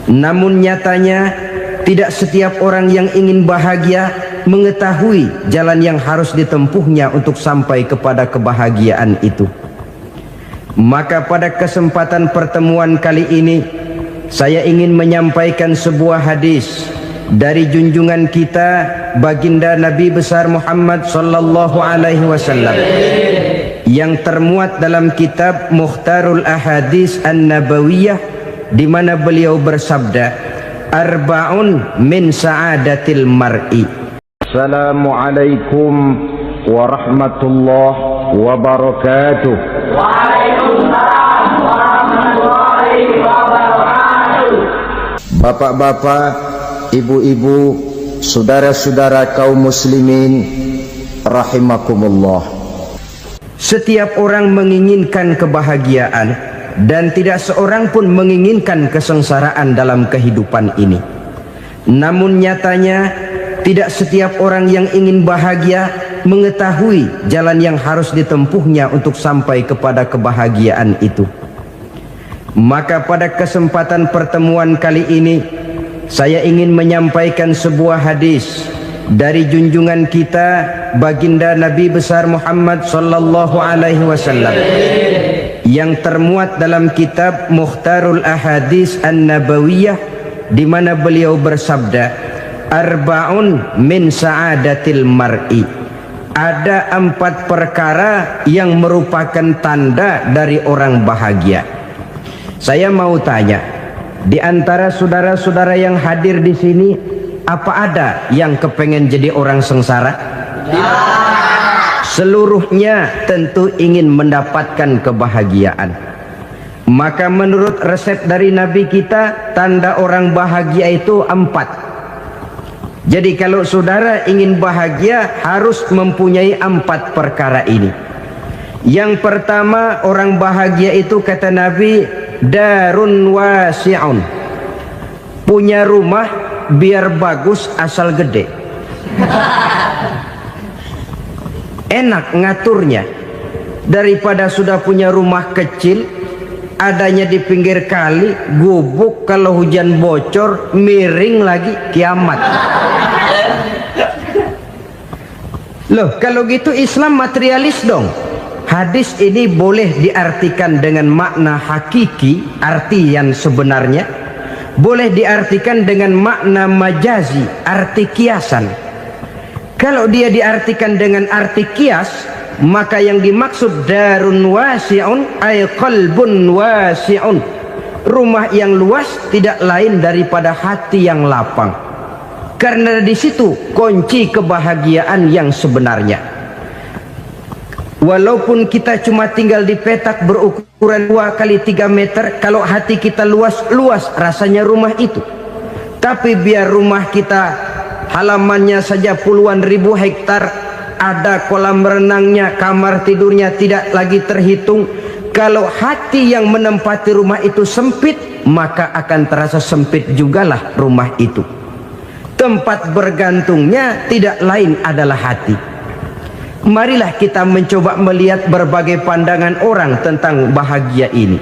Namun nyatanya tidak setiap orang yang ingin bahagia mengetahui jalan yang harus ditempuhnya untuk sampai kepada kebahagiaan itu. Maka pada kesempatan pertemuan kali ini saya ingin menyampaikan sebuah hadis dari junjungan kita baginda Nabi besar Muhammad sallallahu alaihi wasallam yang termuat dalam kitab Mukhtarul Ahadits An-Nabawiyah, di mana beliau bersabda, arba'un min sa'adatil mar'i. Assalamualaikum warahmatullahi wabarakatuh. Waalaikumsalam warahmatullahi wabarakatuh. Bapak-bapak, ibu-ibu, saudara-saudara kaum muslimin rahimakumullah. Setiap orang menginginkan kebahagiaan dan tidak seorang pun menginginkan kesengsaraan dalam kehidupan ini. Namun nyatanya tidak setiap orang yang ingin bahagia mengetahui jalan yang harus ditempuhnya untuk sampai kepada kebahagiaan itu. Maka pada kesempatan pertemuan kali ini saya ingin menyampaikan sebuah hadis dari junjungan kita baginda Nabi besar Muhammad sallallahu alaihi wasallam yang termuat dalam kitab Mukhtarul Ahadits An-Nabawiyah, di mana beliau bersabda, arba'un min sa'adatil mar'i. Ada 4 perkara yang merupakan tanda dari orang bahagia. Saya mau tanya, di antara saudara-saudara yang hadir di sini, apa ada yang kepengen jadi orang sengsara? Ya. Seluruhnya tentu ingin mendapatkan kebahagiaan. Maka menurut resep dari Nabi kita, tanda orang bahagia itu 4. Jadi kalau saudara ingin bahagia harus mempunyai 4 perkara ini. Yang pertama, orang bahagia itu kata Nabi, darun wasi'un. Punya rumah biar bagus asal gede. Enak ngaturnya daripada sudah punya rumah kecil adanya di pinggir kali, gubuk, kalau hujan bocor, miring lagi, kiamat. Loh, kalau gitu Islam materialis dong. Hadis ini boleh diartikan dengan makna hakiki, arti yang sebenarnya, boleh diartikan dengan makna majazi, arti kiasan. Kalau dia diartikan dengan arti kias, maka yang dimaksud darun wasi'un ay qalbun wasi'un. Rumah yang luas tidak lain daripada hati yang lapang. Karena di situ kunci kebahagiaan yang sebenarnya. Walaupun kita cuma tinggal di petak berukuran 2 kali 3 meter, kalau hati kita luas-luas rasanya rumah itu. Tapi biar rumah kita halamannya saja puluhan ribu hektar, ada kolam renangnya, kamar tidurnya tidak lagi terhitung. Kalau hati yang menempati rumah itu sempit, maka akan terasa sempit jugalah rumah itu. Tempat bergantungnya tidak lain adalah hati. Marilah kita mencoba melihat berbagai pandangan orang tentang bahagia ini.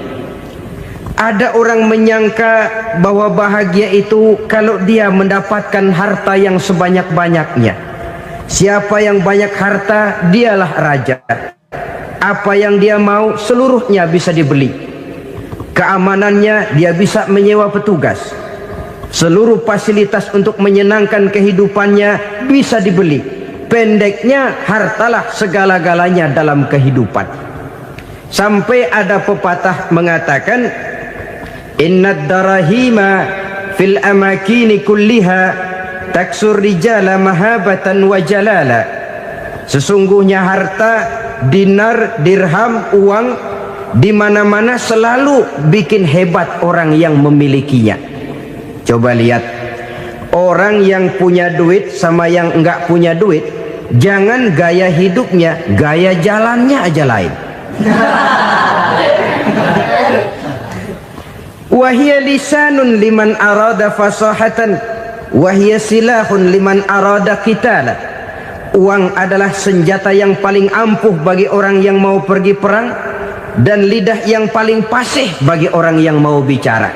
Ada orang menyangka bahwa bahagia itu kalau dia mendapatkan harta yang sebanyak-banyaknya. Siapa yang banyak harta, dialah raja. Apa yang dia mau, seluruhnya bisa dibeli. Keamanannya, dia bisa menyewa petugas. Seluruh fasilitas untuk menyenangkan kehidupannya bisa dibeli. Pendeknya, hartalah segala-galanya dalam kehidupan. Sampai ada pepatah mengatakan, innad darahima fil amakini kulliha taksur rijala mahabatan wa jalala. Sesungguhnya harta, dinar, dirham, uang di mana-mana selalu bikin hebat orang yang memilikinya. Coba lihat, orang yang punya duit sama yang enggak punya duit, jangan gaya hidupnya, gaya jalannya aja lain. Wahia lisanun liman arada fasahatan, wahia silahun liman arada qitala. Uang adalah senjata yang paling ampuh bagi orang yang mau pergi perang, dan lidah yang paling fasih bagi orang yang mau bicara.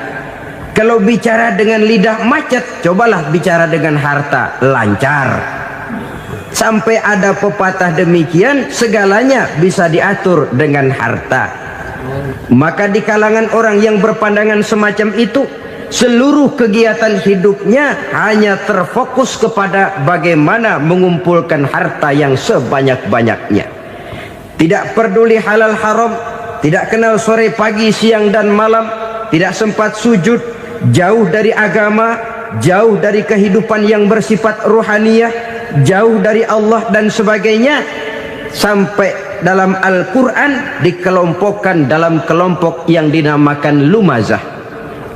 Kalau bicara dengan lidah macet, cobalah bicara dengan harta, lancar. Sampai ada pepatah demikian, segalanya bisa diatur dengan harta. Maka di kalangan orang yang berpandangan semacam itu, seluruh kegiatan hidupnya hanya terfokus kepada bagaimana mengumpulkan harta yang sebanyak-banyaknya. Tidak peduli halal haram, tidak kenal sore pagi siang dan malam, tidak sempat sujud, jauh dari agama, jauh dari kehidupan yang bersifat ruhaniyah, jauh dari Allah dan sebagainya. Sampai dalam Al-Quran dikelompokkan dalam kelompok yang dinamakan lumazah.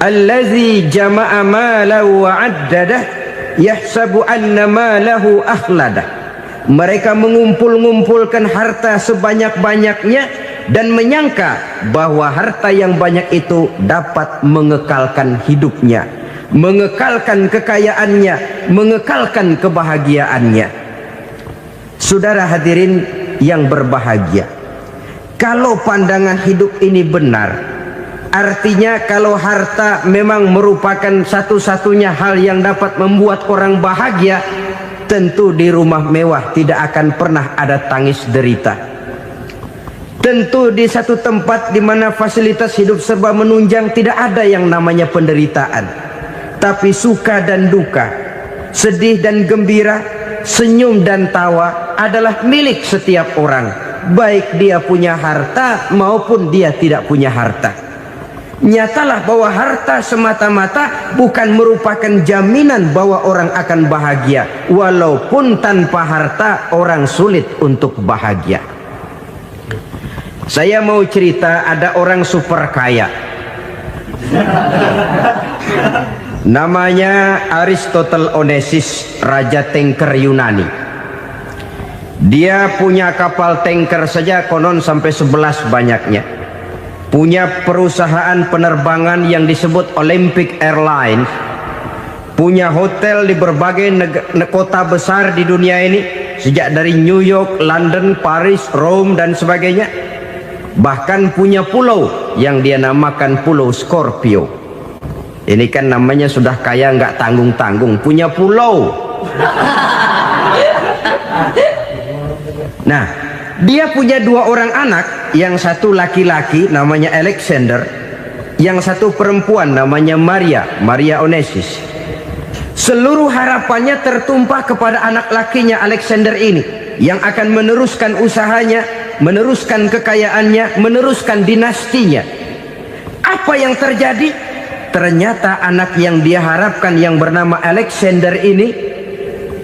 Allazi jama'a malahu wa'addadah yahsabu anna malahu akhladah. Mereka mengumpul-ngumpulkan harta sebanyak-banyaknya dan menyangka bahwa harta yang banyak itu dapat mengekalkan hidupnya, mengekalkan kekayaannya, mengekalkan kebahagiaannya. Saudara hadirin yang berbahagia, kalau pandangan hidup ini benar, artinya kalau harta memang merupakan satu-satunya hal yang dapat membuat orang bahagia, tentu di rumah mewah tidak akan pernah ada tangis derita. Tentu di satu tempat di mana fasilitas hidup serba menunjang tidak ada yang namanya penderitaan. Tapi suka dan duka, sedih dan gembira, senyum dan tawa adalah milik setiap orang, baik dia punya harta maupun dia tidak punya harta. Nyatalah bahwa harta semata-mata bukan merupakan jaminan bahwa orang akan bahagia, walaupun tanpa harta orang sulit untuk bahagia. Saya mau cerita, ada orang super kaya, namanya Aristotle Onesius, raja tanker Yunani. Dia punya kapal tanker saja konon sampai 11 banyaknya. Punya perusahaan penerbangan yang disebut Olympic Airlines. Punya hotel di berbagai kota besar di dunia ini, sejak dari New York, London, Paris, Rome dan sebagainya. Bahkan punya pulau yang dia namakan Pulau Scorpio. Ini kan namanya sudah kaya nggak tanggung-tanggung, punya pulau. Nah, dia punya 2 orang anak, yang satu laki-laki namanya Alexander, yang satu perempuan namanya Maria Onesius. Seluruh harapannya tertumpah kepada anak lakinya Alexander ini, yang akan meneruskan usahanya, meneruskan kekayaannya, meneruskan dinastinya. Apa yang terjadi? Ternyata anak yang dia harapkan yang bernama Alexander ini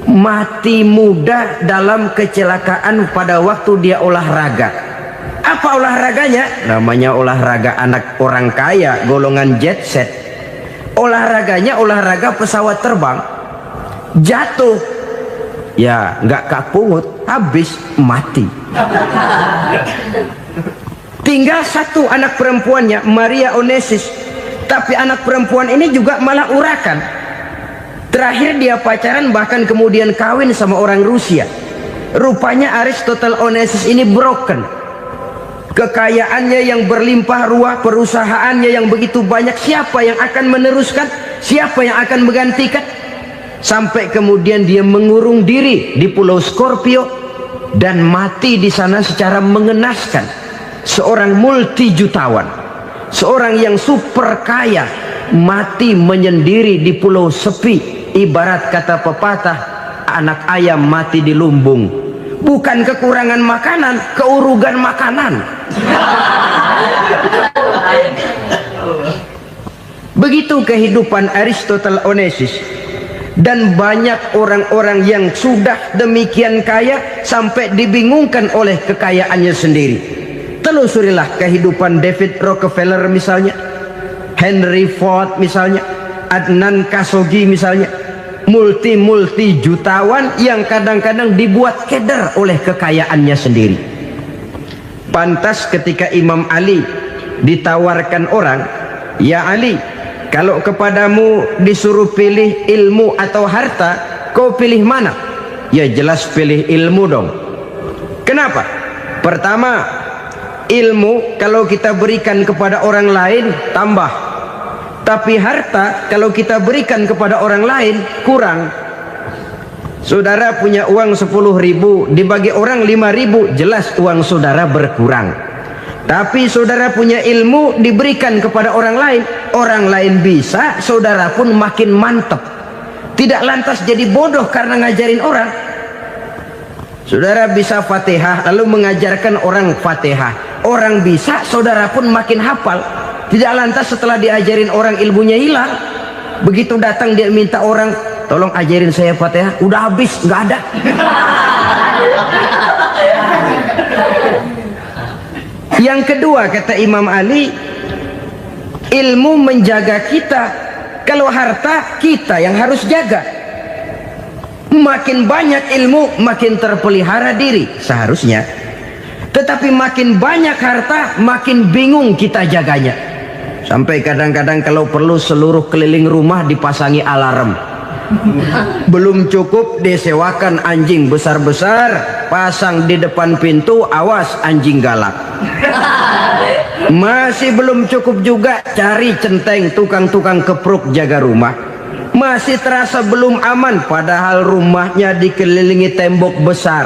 mati muda dalam kecelakaan pada waktu dia olahraga. Apa olahraganya? Namanya olahraga anak orang kaya, golongan jet set. Olahraganya olahraga pesawat terbang. Jatuh, ya nggak kapungut, habis mati. Tinggal satu anak perempuannya, Maria Onesius. Tapi anak perempuan ini juga malah urakan. Terakhir dia pacaran, bahkan kemudian kawin sama orang Rusia. Rupanya Aristotle Onesius ini broken. Kekayaannya yang berlimpah ruah, perusahaannya yang begitu banyak, siapa yang akan meneruskan? Siapa yang akan menggantikan? Sampai kemudian dia mengurung diri di Pulau Scorpio dan mati di sana secara mengenaskan. Seorang multi jutawan, seorang yang super kaya, mati menyendiri di pulau sepi. Ibarat kata pepatah, anak ayam mati di lumbung. Bukan kekurangan makanan, keurugan makanan. Begitu kehidupan Aristotle Onesius. Dan banyak orang-orang yang sudah demikian kaya sampai dibingungkan oleh kekayaannya sendiri. Telusurilah kehidupan David Rockefeller misalnya, Henry Ford misalnya, Adnan Khashoggi misalnya. Multi jutawan yang kadang-kadang dibuat keder oleh kekayaannya sendiri. Pantas ketika Imam Ali ditawarkan orang, "Ya Ali, kalau kepadamu disuruh pilih ilmu atau harta, kau pilih mana?" Ya jelas pilih ilmu dong. Kenapa? Pertama, ilmu kalau kita berikan kepada orang lain tambah. Tapi harta kalau kita berikan kepada orang lain kurang. Saudara punya uang 10.000, dibagi orang 5.000, jelas uang saudara berkurang. Tapi saudara punya ilmu, diberikan kepada orang lain bisa, saudara pun makin mantap. Tidak lantas jadi bodoh karena ngajarin orang. Saudara bisa Fatihah lalu mengajarkan orang Fatihah, orang bisa, saudara pun makin hafal. Tidak lantas setelah diajarin orang ilmunya hilang. Begitu datang dia minta orang, tolong ajarin saya Fatihah, udah habis, nggak ada. Yang kedua kata Imam Ali, ilmu menjaga kita. Kalau harta kita yang harus jaga. Makin banyak ilmu makin terpelihara diri seharusnya. Tetapi makin banyak harta makin bingung kita jaganya. Sampai kadang-kadang kalau perlu seluruh keliling rumah dipasangi alarm. Belum cukup disewakan anjing besar-besar, pasang di depan pintu, awas anjing galak. Masih belum cukup juga, cari centeng tukang-tukang kepruk jaga rumah. Masih terasa belum aman, padahal rumahnya dikelilingi tembok besar.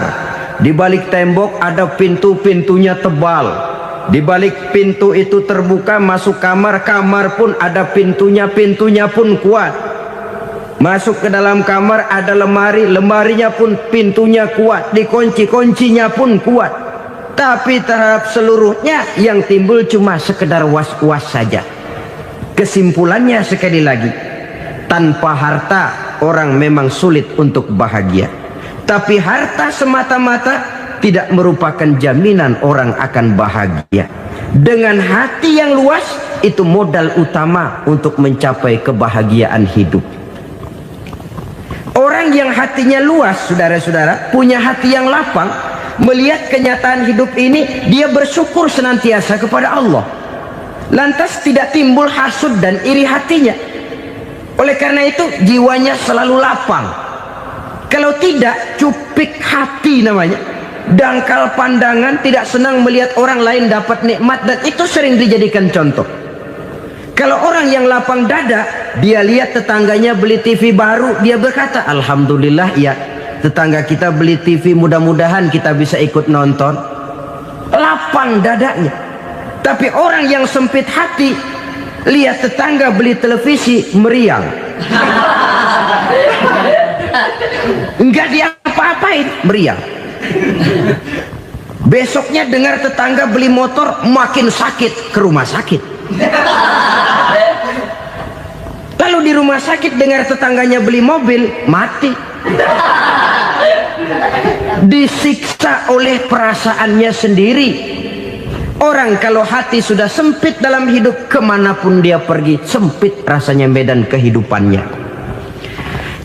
Di balik tembok ada pintu-pintunya tebal. Di balik pintu itu terbuka masuk kamar, kamar pun ada pintunya, pintunya pun kuat. Masuk ke dalam kamar ada lemari, lemarinya pun pintunya kuat, dikunci, kuncinya pun kuat. Tapi terhadap seluruhnya yang timbul cuma sekedar was-was saja. Kesimpulannya sekali lagi, tanpa harta orang memang sulit untuk bahagia. Tapi harta semata-mata tidak merupakan jaminan orang akan bahagia. Dengan hati yang luas, itu modal utama untuk mencapai kebahagiaan hidup. Orang yang hatinya luas, saudara-saudara, punya hati yang lapang, melihat kenyataan hidup ini, dia bersyukur senantiasa kepada Allah. Lantas tidak timbul hasud dan iri hatinya. Oleh karena itu jiwanya selalu lapang. Kalau tidak, cupik hati namanya, dangkal pandangan, tidak senang melihat orang lain dapat nikmat, dan itu sering dijadikan contoh. Kalau orang yang lapang dada, dia lihat tetangganya beli TV baru, dia berkata, alhamdulillah ya, tetangga kita beli TV, mudah-mudahan kita bisa ikut nonton. Lapang dadanya. Tapi orang yang sempit hati, lihat tetangga beli televisi, meriang. Enggak diapa-apain, meriang. Besoknya dengar tetangga beli motor, makin sakit, ke rumah sakit. Lalu di rumah sakit dengar tetangganya beli mobil, mati. Disiksa oleh perasaannya sendiri. Orang kalau hati sudah sempit dalam hidup, kemanapun dia pergi, sempit rasanya medan kehidupannya.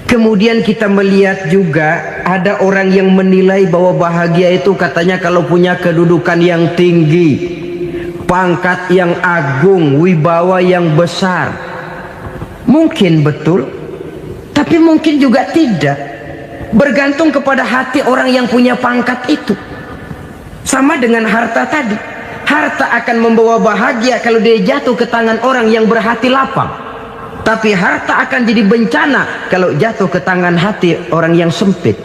Kemudian kita melihat juga ada orang yang menilai bahwa bahagia itu katanya kalau punya kedudukan yang tinggi, pangkat yang agung, wibawa yang besar. Mungkin betul, tapi mungkin juga tidak. Bergantung kepada hati orang yang punya pangkat itu. Sama dengan harta tadi. Harta akan membawa bahagia kalau dia jatuh ke tangan orang yang berhati lapang. Tapi harta akan jadi bencana kalau jatuh ke tangan hati orang yang sempit.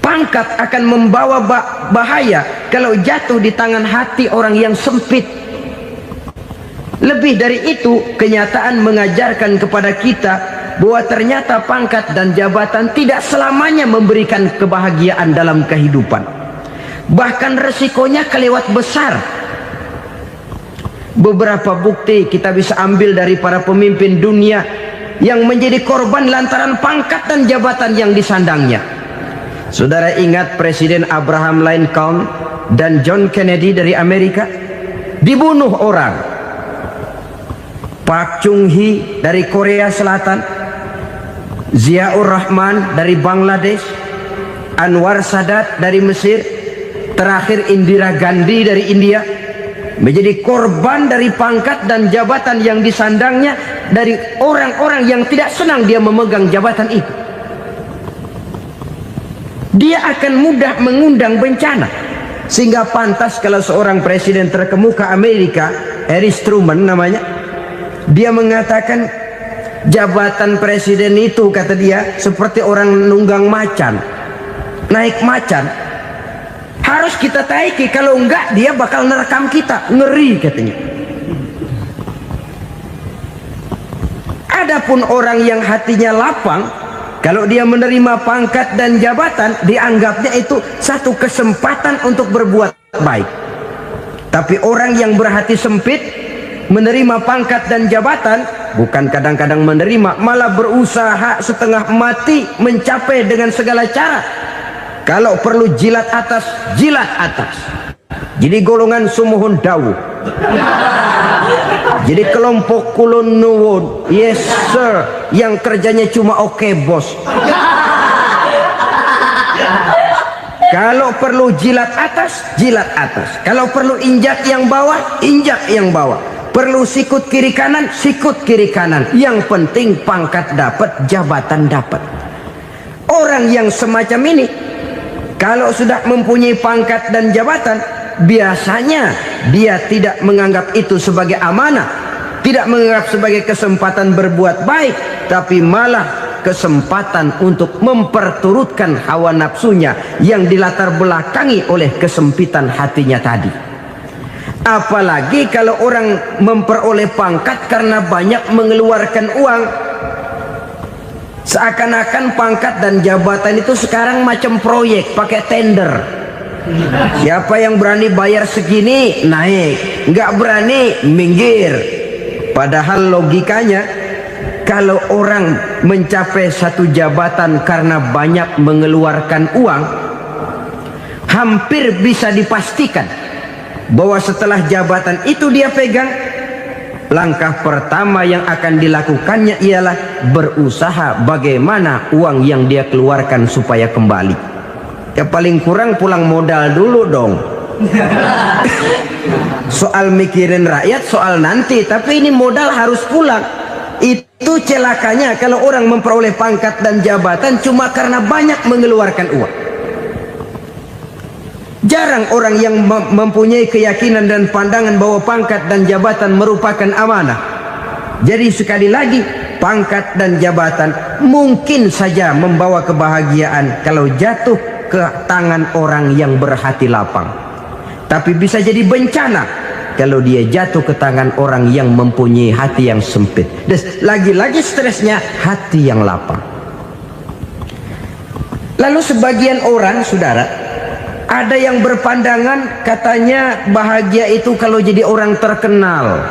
Pangkat akan membawa bahaya kalau jatuh di tangan hati orang yang sempit. Lebih dari itu, kenyataan mengajarkan kepada kita bahwa ternyata pangkat dan jabatan tidak selamanya memberikan kebahagiaan dalam kehidupan. Bahkan resikonya kelewat besar. Beberapa bukti kita bisa ambil dari para pemimpin dunia yang menjadi korban lantaran pangkat dan jabatan yang disandangnya. Saudara ingat Presiden Abraham Lincoln dan John Kennedy dari Amerika? Dibunuh orang. Park Chung-hee dari Korea Selatan, Ziaur Rahman dari Bangladesh, Anwar Sadat dari Mesir, terakhir Indira Gandhi dari India, menjadi korban dari pangkat dan jabatan yang disandangnya dari orang-orang yang tidak senang dia memegang jabatan itu. Dia akan mudah mengundang bencana, sehingga pantas kalau seorang presiden terkemuka Amerika, Harry Truman namanya, Dia mengatakan jabatan presiden itu, kata dia, seperti orang nunggang macan, naik macan. Harus kita taiki, kalau enggak dia bakal nerekam kita, ngeri katanya. Adapun orang yang hatinya lapang, kalau dia menerima pangkat dan jabatan, dianggapnya itu satu kesempatan untuk berbuat baik. Tapi orang yang berhati sempit, menerima pangkat dan jabatan, bukan kadang-kadang menerima, malah berusaha setengah mati mencapai dengan segala cara. Kalau perlu jilat atas, jilat atas. Jadi golongan sumuhun dawu. Jadi kelompok kulon nuwun, yes sir, yang kerjanya cuma oke bos. Kalau perlu jilat atas, jilat atas. Kalau perlu injak yang bawah, injak yang bawah. Perlu sikut kiri kanan, sikut kiri kanan. Yang penting pangkat dapat, jabatan dapat. Orang yang semacam ini, kalau sudah mempunyai pangkat dan jabatan, biasanya dia tidak menganggap itu sebagai amanah, tidak menganggap sebagai kesempatan berbuat baik, tapi malah kesempatan untuk memperturutkan hawa nafsunya yang dilatar belakangi oleh kesempitan hatinya tadi. Apalagi kalau orang memperoleh pangkat karena banyak mengeluarkan uang, seakan-akan pangkat dan jabatan itu sekarang macam proyek pakai tender. Siapa yang berani bayar segini naik, nggak berani minggir. Padahal logikanya, kalau orang mencapai satu jabatan karena banyak mengeluarkan uang, hampir bisa dipastikan bahwa setelah jabatan itu dia pegang, langkah pertama yang akan dilakukannya ialah berusaha bagaimana uang yang dia keluarkan supaya kembali. Ya paling kurang pulang modal dulu dong. Soal mikirin rakyat soal nanti, tapi ini modal harus pulang. Itu celakanya kalau orang memperoleh pangkat dan jabatan cuma karena banyak mengeluarkan uang. Jarang orang yang mempunyai keyakinan dan pandangan bahwa pangkat dan jabatan merupakan amanah. Jadi sekali lagi, pangkat dan jabatan mungkin saja membawa kebahagiaan kalau jatuh ke tangan orang yang berhati lapang. Tapi bisa jadi bencana kalau dia jatuh ke tangan orang yang mempunyai hati yang sempit. Dan lagi-lagi stresnya hati yang lapang. Lalu sebagian orang, saudara, ada yang berpandangan katanya bahagia itu kalau jadi orang terkenal,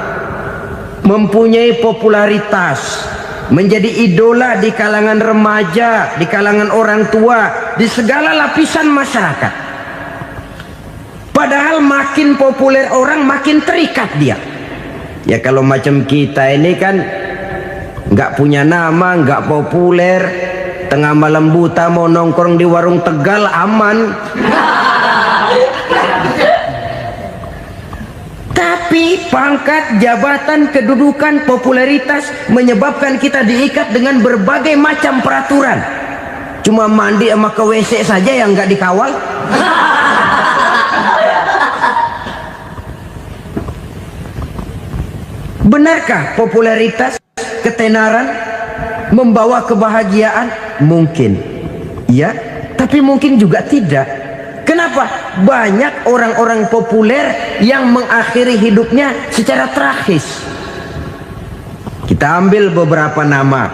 mempunyai popularitas, menjadi idola di kalangan remaja, di kalangan orang tua, di segala lapisan masyarakat. Padahal makin populer orang, makin terikat dia. Ya kalau macam kita ini kan nggak punya nama, nggak populer, tengah malam buta mau nongkrong di warung Tegal aman. Tapi pangkat, jabatan, kedudukan, popularitas menyebabkan kita diikat dengan berbagai macam peraturan. Cuma mandi sama ke WC saja yang nggak dikawal. Benarkah popularitas, ketenaran membawa kebahagiaan? Mungkin ya, tapi mungkin juga tidak. Kenapa? Banyak orang-orang populer yang mengakhiri hidupnya secara tragis. Kita ambil beberapa nama.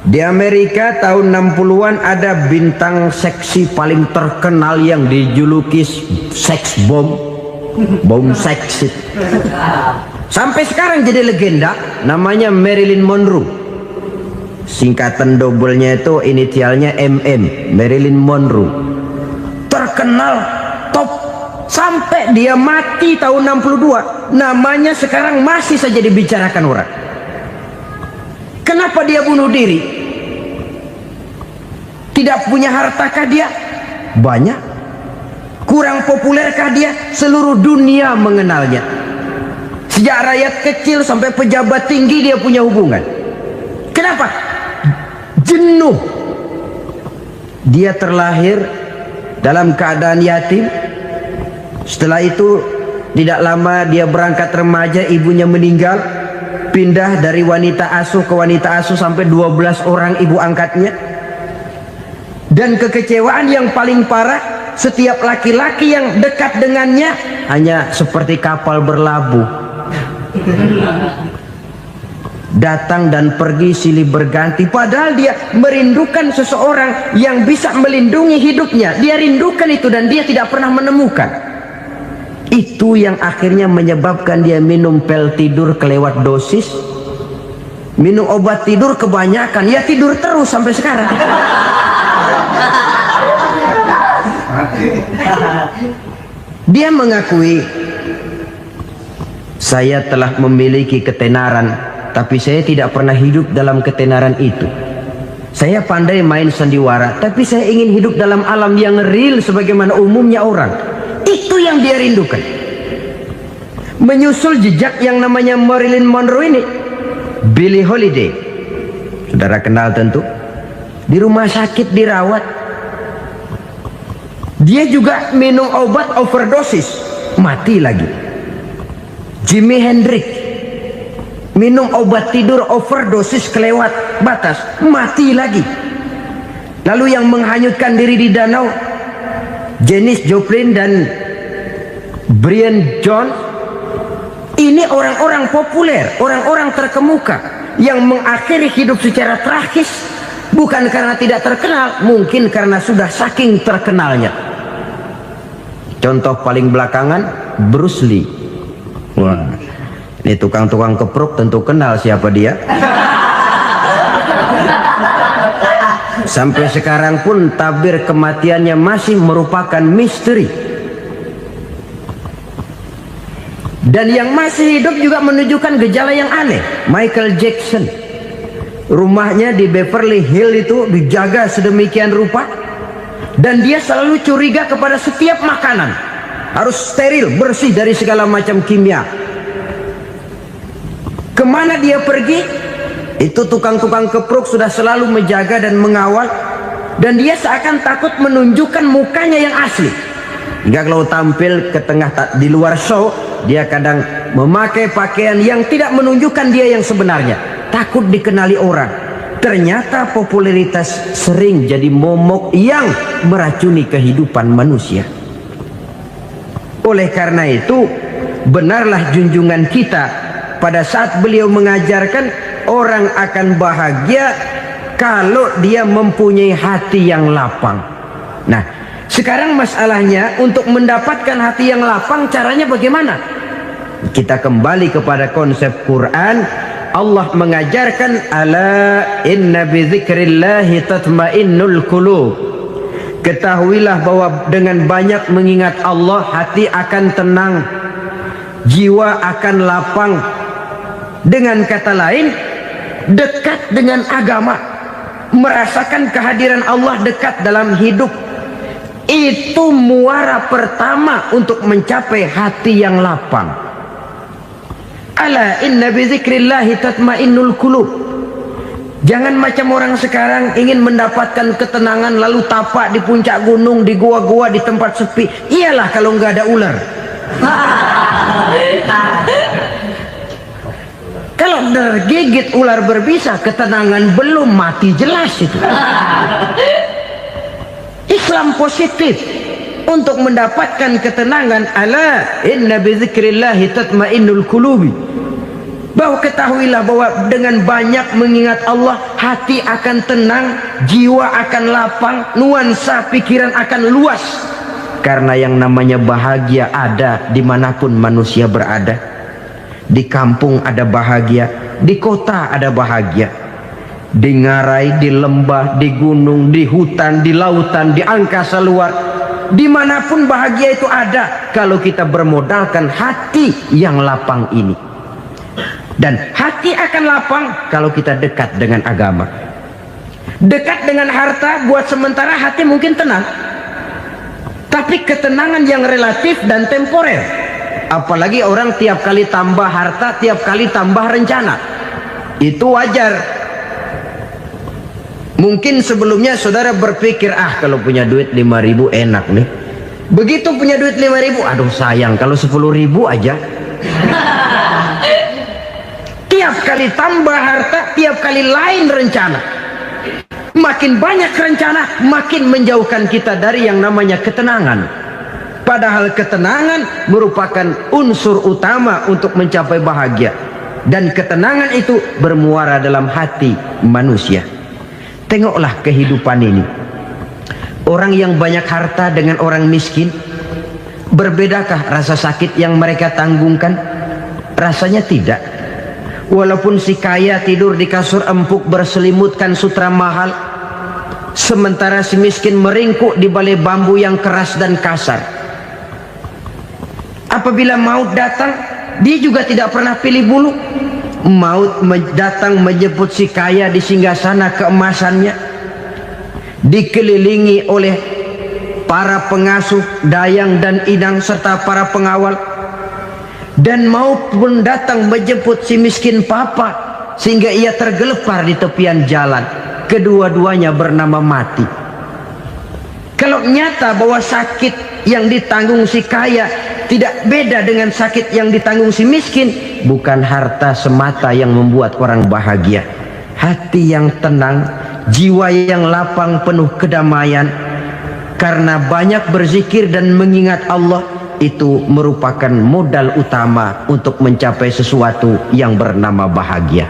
Di Amerika tahun 60-an ada bintang seksi paling terkenal yang dijuluki seks bom, bom seksi. Sampai sekarang jadi legenda, namanya Marilyn Monroe. Singkatan doublenya itu inisialnya MM, Marilyn Monroe. Terkenal top sampai dia mati tahun 62, namanya sekarang masih saja dibicarakan orang. Kenapa dia bunuh diri? Tidak punya hartakah dia? Banyak. Kurang populerkah dia? Seluruh dunia mengenalnya. Sejak rakyat kecil sampai pejabat tinggi dia punya hubungan. Kenapa? Jenuh. Dia terlahir dalam keadaan yatim. Setelah itu tidak lama dia berangkat remaja, ibunya meninggal. pindah dari wanita asuh ke wanita asuh sampai 12 orang ibu angkatnya. Dan kekecewaan yang paling parah, setiap laki-laki yang dekat dengannya hanya seperti kapal berlabuh, datang dan pergi silih berganti. Padahal dia merindukan seseorang yang bisa melindungi hidupnya. Dia rindukan itu dan dia tidak pernah menemukan. Itu yang akhirnya menyebabkan dia minum pil tidur kelewat dosis, minum obat tidur kebanyakan, ya tidur terus sampai sekarang. Dia mengakui, saya telah memiliki ketenaran, tapi saya tidak pernah hidup dalam ketenaran itu. Saya pandai main sandiwara, tapi saya ingin hidup dalam alam yang real sebagaimana umumnya orang. Itu yang dia rindukan. Menyusul jejak yang namanya Marilyn Monroe ini, Billie Holiday, saudara kenal tentu, di rumah sakit dirawat. Dia juga minum obat overdosis, mati lagi. Jimi Hendrix minum obat tidur overdosis kelewat batas, mati lagi. Lalu yang menghanyutkan diri di danau, Janis Joplin dan Brian Jones. Ini orang-orang populer, orang-orang terkemuka yang mengakhiri hidup secara tragis, bukan karena tidak terkenal, mungkin karena sudah saking terkenalnya. Contoh paling belakangan, Bruce Lee. Wah, ini tukang-tukang keprok tentu kenal siapa dia. Sampai sekarang pun tabir kematiannya masih merupakan misteri. Dan yang masih hidup juga menunjukkan gejala yang aneh. Michael Jackson, rumahnya di Beverly Hills itu dijaga sedemikian rupa, dan dia selalu curiga kepada setiap makanan harus steril, bersih dari segala macam kimia. Kemana dia pergi, itu tukang-tukang keprok sudah selalu menjaga dan mengawal, dan dia seakan takut menunjukkan mukanya yang asli. Hingga kalau tampil ke tengah di luar show, dia kadang memakai pakaian yang tidak menunjukkan dia yang sebenarnya, takut dikenali orang. Ternyata popularitas sering jadi momok yang meracuni kehidupan manusia. Oleh karena itu, benarlah junjungan kita pada saat beliau mengajarkan orang akan bahagia kalau dia mempunyai hati yang lapang. Nah, sekarang masalahnya untuk mendapatkan hati yang lapang, caranya bagaimana? Kita kembali kepada konsep Quran. Allah mengajarkan, ala inna bi dzikrillahi tatmainnul qulub. Ketahuilah bahwa dengan banyak mengingat Allah, hati akan tenang, jiwa akan lapang. Dengan kata lain, dekat dengan agama, merasakan kehadiran Allah dekat dalam hidup, itu muara pertama untuk mencapai hati yang lapang. Ala inna bi dzikrillahi tatmainnul qulub. Jangan macam orang sekarang ingin mendapatkan ketenangan lalu tapak di puncak gunung, di gua-gua, di tempat sepi. Iyalah kalau nggak ada ular. Kalau tergigit ular berbisa, ketenangan belum, mati jelas itu. Islam positif untuk mendapatkan ketenangan. Ala inna bi dzikrillahi tatmainnul qulubi. Bahwa ketahuilah bahwa dengan banyak mengingat Allah, hati akan tenang, jiwa akan lapang, nuansa pikiran akan luas. Karena yang namanya bahagia ada dimanapun manusia berada. Di kampung ada bahagia, di kota ada bahagia, di ngarai, di lembah, di gunung, di hutan, di lautan, di angkasa luar, dimanapun bahagia itu ada kalau kita bermodalkan hati yang lapang ini. Dan hati akan lapang kalau kita dekat dengan agama. Dekat dengan harta buat sementara hati mungkin tenang, tapi ketenangan yang relatif dan temporer. Apalagi orang tiap kali tambah harta, tiap kali tambah rencana, itu wajar. Mungkin sebelumnya saudara berpikir, kalau punya duit 5.000 enak nih. Begitu punya duit 5.000, aduh sayang kalau 10.000 aja. Tiap kali tambah harta, tiap kali lain rencana. Makin banyak rencana, makin menjauhkan kita dari yang namanya ketenangan. Padahal ketenangan merupakan unsur utama untuk mencapai bahagia. Dan ketenangan itu bermuara dalam hati manusia. Tengoklah kehidupan ini. Orang yang banyak harta dengan orang miskin, berbedakah rasa sakit yang mereka tanggungkan? Rasanya tidak. Walaupun si kaya tidur di kasur empuk berselimutkan sutra mahal, sementara si miskin meringkuk di balai bambu yang keras dan kasar. Apabila maut datang, dia juga tidak pernah pilih bulu. Maut datang menjemput si kaya di singgasana keemasannya, dikelilingi oleh para pengasuh, dayang dan inang serta para pengawal. Dan maut pun datang menjemput si miskin papa, sehingga ia tergelepar di tepian jalan. Kedua-duanya bernama mati. Kalau nyata bahwa sakit yang ditanggung si kaya tidak beda dengan sakit yang ditanggung si miskin, bukan harta semata yang membuat orang bahagia. Hati yang tenang, jiwa yang lapang penuh kedamaian, karena banyak berzikir dan mengingat Allah, itu merupakan modal utama untuk mencapai sesuatu yang bernama bahagia.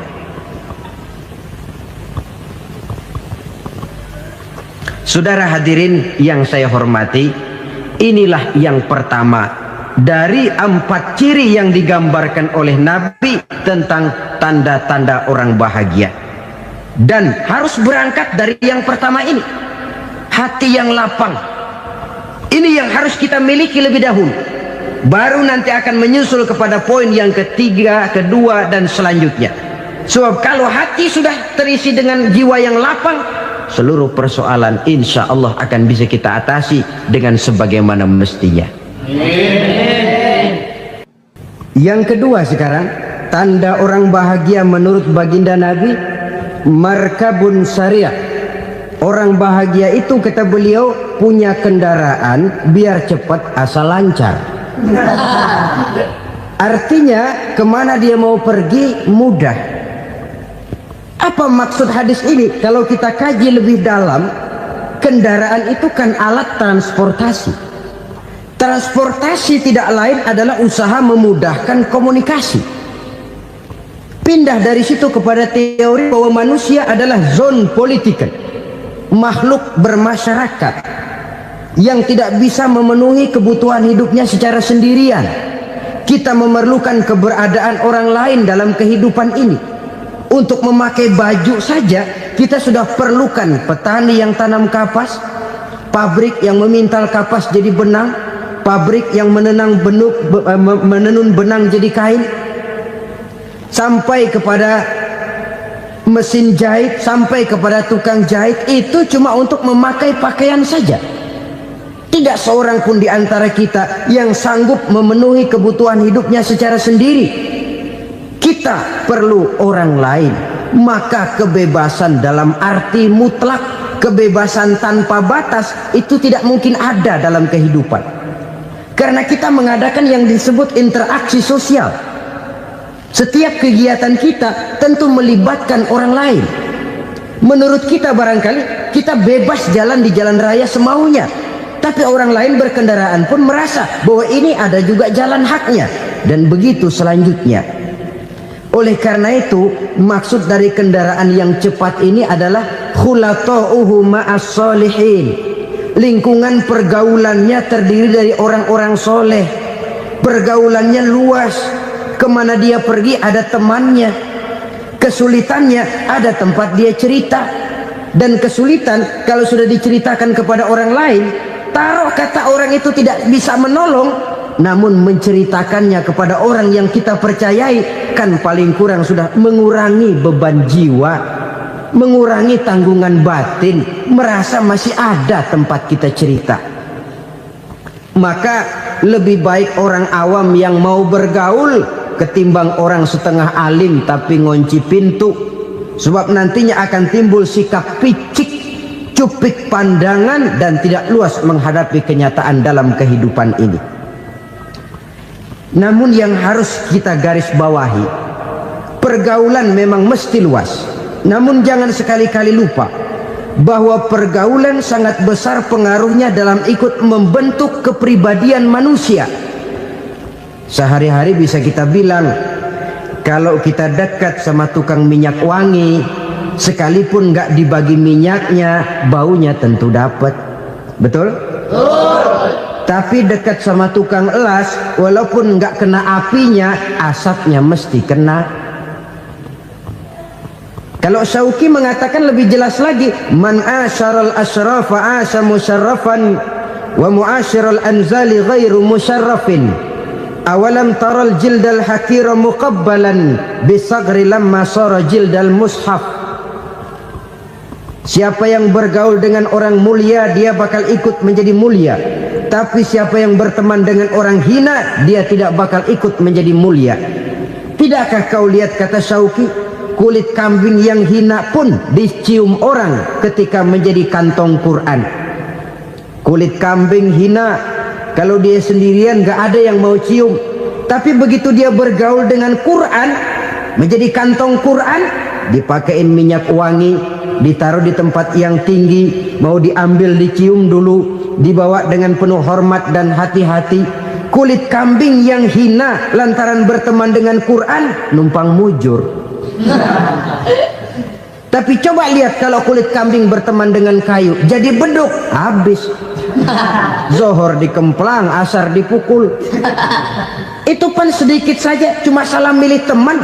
Saudara hadirin yang saya hormati, inilah yang pertama dari 4 ciri yang digambarkan oleh Nabi tentang tanda-tanda orang bahagia. Dan harus berangkat dari yang pertama ini, hati yang lapang. Ini yang harus kita miliki lebih dahulu. Baru nanti akan menyusul kepada poin yang ketiga, kedua, dan selanjutnya. Sebab kalau hati sudah terisi dengan jiwa yang lapang, seluruh persoalan insya Allah akan bisa kita atasi dengan sebagaimana mestinya. Yang kedua sekarang, tanda orang bahagia menurut baginda Nabi, markabun syariah. Orang bahagia itu, kata beliau, punya kendaraan biar cepat asal lancar. Artinya kemana dia mau pergi mudah. Apa maksud hadis ini? Kalau kita kaji lebih dalam, kendaraan itu kan alat transportasi. Transportasi tidak lain adalah usaha memudahkan komunikasi. Pindah dari situ kepada teori bahwa manusia adalah zon political, makhluk bermasyarakat yang tidak bisa memenuhi kebutuhan hidupnya secara sendirian. Kita memerlukan keberadaan orang lain dalam kehidupan ini. Untuk memakai baju saja kita sudah perlukan petani yang tanam kapas, pabrik yang memintal kapas jadi benang, pabrik yang menenun benang jadi kain, sampai kepada mesin jahit, sampai kepada tukang jahit. Itu cuma untuk memakai pakaian saja. Tidak seorang pun di antara kita yang sanggup memenuhi kebutuhan hidupnya secara sendiri. Kita perlu orang lain. Maka kebebasan dalam arti mutlak, kebebasan tanpa batas, itu tidak mungkin ada dalam kehidupan. Karena kita mengadakan yang disebut interaksi sosial. Setiap kegiatan kita tentu melibatkan orang lain. Menurut kita barangkali kita bebas jalan di jalan raya semaunya, tapi orang lain berkendaraan pun merasa bahwa ini ada juga jalan haknya, dan begitu selanjutnya. Oleh karena itu, maksud dari kendaraan yang cepat ini adalah khulata'uhu ma'as solihin. Lingkungan pergaulannya terdiri dari orang-orang soleh. Pergaulannya luas. Kemana dia pergi ada temannya. Kesulitannya ada tempat dia cerita. Dan kesulitan kalau sudah diceritakan kepada orang lain, taruh kata orang itu tidak bisa menolong, namun menceritakannya kepada orang yang kita percayai, kan paling kurang sudah mengurangi beban jiwa, mengurangi tanggungan batin, merasa masih ada tempat kita cerita. Maka lebih baik orang awam yang mau bergaul ketimbang orang setengah alim tapi ngunci pintu. Sebab nantinya akan timbul sikap picik, cupik pandangan, dan tidak luas menghadapi kenyataan dalam kehidupan ini. Namun yang harus kita garis bawahi, pergaulan memang mesti luas. Namun jangan sekali-kali lupa bahwa pergaulan sangat besar pengaruhnya dalam ikut membentuk kepribadian manusia. Sehari-hari bisa kita bilang, kalau kita dekat sama tukang minyak wangi, sekalipun nggak dibagi minyaknya, baunya tentu dapat. Betul? Tapi dekat sama tukang elas, walaupun nggak kena apinya, asapnya mesti kena. Kalau Syauqi mengatakan lebih jelas lagi, man asyaral asyrafa asya musyarrafan wa muasyiral anzali ghairu musyarrafin. Awalam taral jildal hakira muqabbalan bisagri lamma sara jildal mushaf. Siapa yang bergaul dengan orang mulia, dia bakal ikut menjadi mulia. Tapi siapa yang berteman dengan orang hina, dia tidak bakal ikut menjadi mulia. Tidakkah kau lihat, kata Syauqi, kulit kambing yang hina pun dicium orang ketika menjadi kantong Quran. Kulit kambing hina, kalau dia sendirian gak ada yang mau cium. Tapi begitu dia bergaul dengan Quran, menjadi kantong Quran, dipakein minyak wangi, ditaruh di tempat yang tinggi, mau diambil dicium dulu, dibawa dengan penuh hormat dan hati-hati. Kulit kambing yang hina lantaran berteman dengan Quran, numpang mujur. Tapi coba lihat kalau kulit kambing berteman dengan kayu, jadi beduk, habis. Zohor dikemplang, asar dipukul. Itu pun sedikit saja, cuma salah milih teman.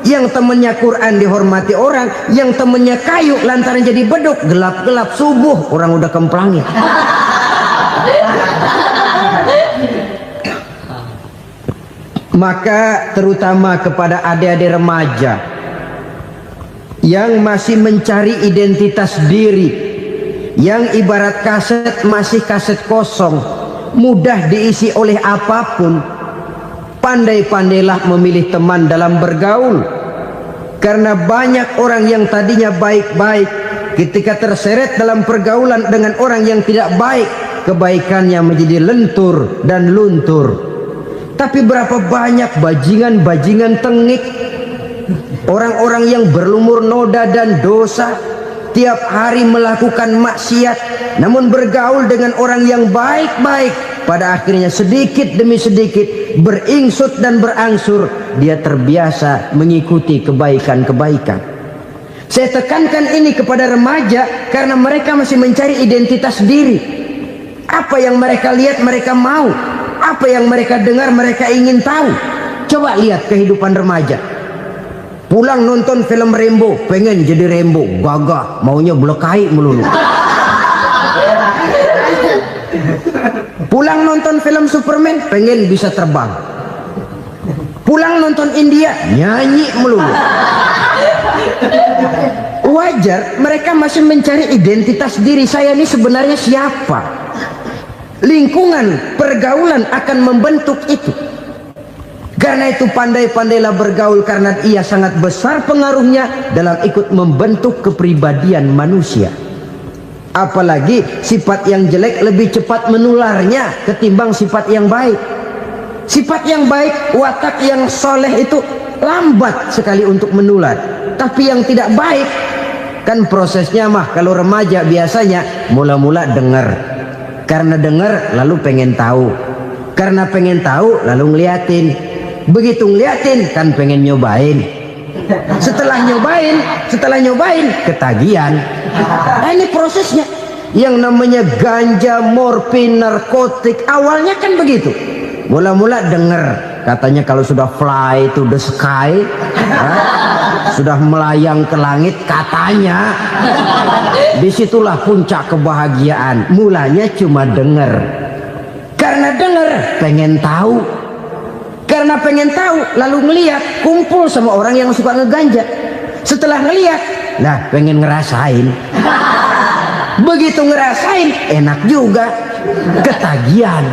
Yang temannya Quran dihormati orang, yang temannya kayu lantaran jadi beduk, gelap-gelap subuh orang udah kemplangnya. Maka terutama kepada adik-adik remaja yang masih mencari identitas diri, yang ibarat kaset masih kaset kosong, mudah diisi oleh apapun, pandai-pandailah memilih teman dalam bergaul. Karena banyak orang yang tadinya baik-baik, ketika terseret dalam pergaulan dengan orang yang tidak baik, kebaikannya menjadi lentur dan luntur. Tapi berapa banyak bajingan-bajingan tengik, orang-orang yang berlumur noda dan dosa, tiap hari melakukan maksiat, namun bergaul dengan orang yang baik-baik, pada akhirnya sedikit demi sedikit beringsut dan berangsur dia terbiasa mengikuti kebaikan-kebaikan. Saya tekankan ini kepada remaja karena mereka masih mencari identitas diri. Apa yang mereka lihat mereka mau, apa yang mereka dengar mereka ingin tahu. Coba lihat kehidupan remaja. Pulang nonton film Rambo, pengen jadi Rambo, gagah, maunya belekai melulu. Pulang nonton film Superman, pengen bisa terbang. Pulang nonton India, nyanyi melulu. Wajar, mereka masih mencari identitas diri. Saya ini sebenarnya siapa? Lingkungan, pergaulan akan membentuk itu. Karena itu pandai-pandailah bergaul, karena ia sangat besar pengaruhnya dalam ikut membentuk kepribadian manusia. Apalagi sifat yang jelek lebih cepat menularnya ketimbang sifat yang baik. Sifat yang baik, watak yang soleh itu lambat sekali untuk menular. Tapi yang tidak baik, kan prosesnya mah kalau remaja biasanya mula-mula dengar. Karena dengar lalu pengen tahu. Karena pengen tahu lalu ngeliatin. Begitu ngeliatin kan pengen nyobain. Setelah nyobain ketagihan. Nah, ini prosesnya. Yang namanya ganja, morfin, narkotik, awalnya kan begitu. Mula-mula dengar, katanya kalau sudah fly to the sky, sudah melayang ke langit, katanya disitulah puncak kebahagiaan. Mulanya cuma dengar. Karena dengar pengen tahu. Karena pengen tahu lalu ngeliat, kumpul sama orang yang suka ngeganja. Setelah ngeliat, lah pengen ngerasain. Begitu ngerasain enak juga, ketagihan.